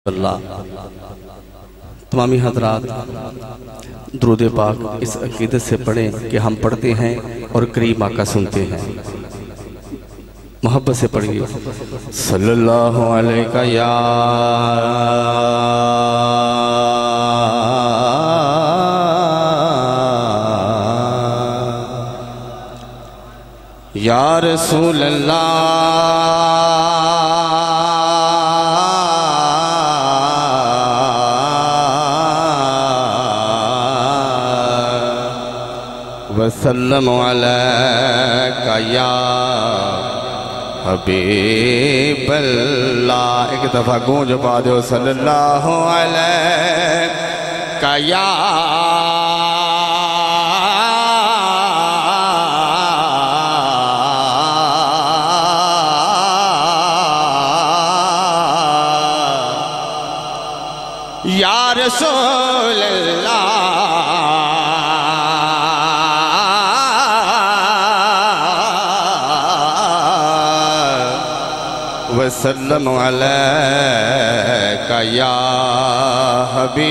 अल्लाह तमामी हजरात दुरूद पाक इस अकीदत से पढ़ें कि हम पढ़ते हैं और करीम आका सुनते हैं। मोहब्बत से पढ़िए सल्लल्लाहु अलैहि या रसूल अल्लाह वसल्लम अलैका या हबीब अल्लाह। एक दफा गूंज पा दो सल्लल्लाहु अलैका या रसूल अल्लाह वसल्लम अलैका या हबीब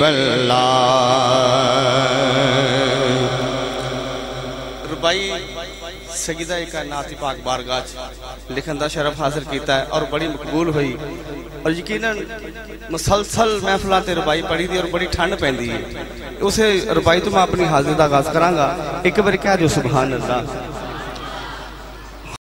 अल्लाह। रुबाई सईदा कायनात पाक बारगाह लिखन का शरफ हासिल किया है और बड़ी मकबूल हुई और यकीनन मुसलसल महफलों से रुबाई पढ़ी थी और बड़ी ठंड पैंदी है। उस रुबाई तो मैं अपनी हाजिर का आगाज करांगा। एक बार कह दो सुभान अल्लाह।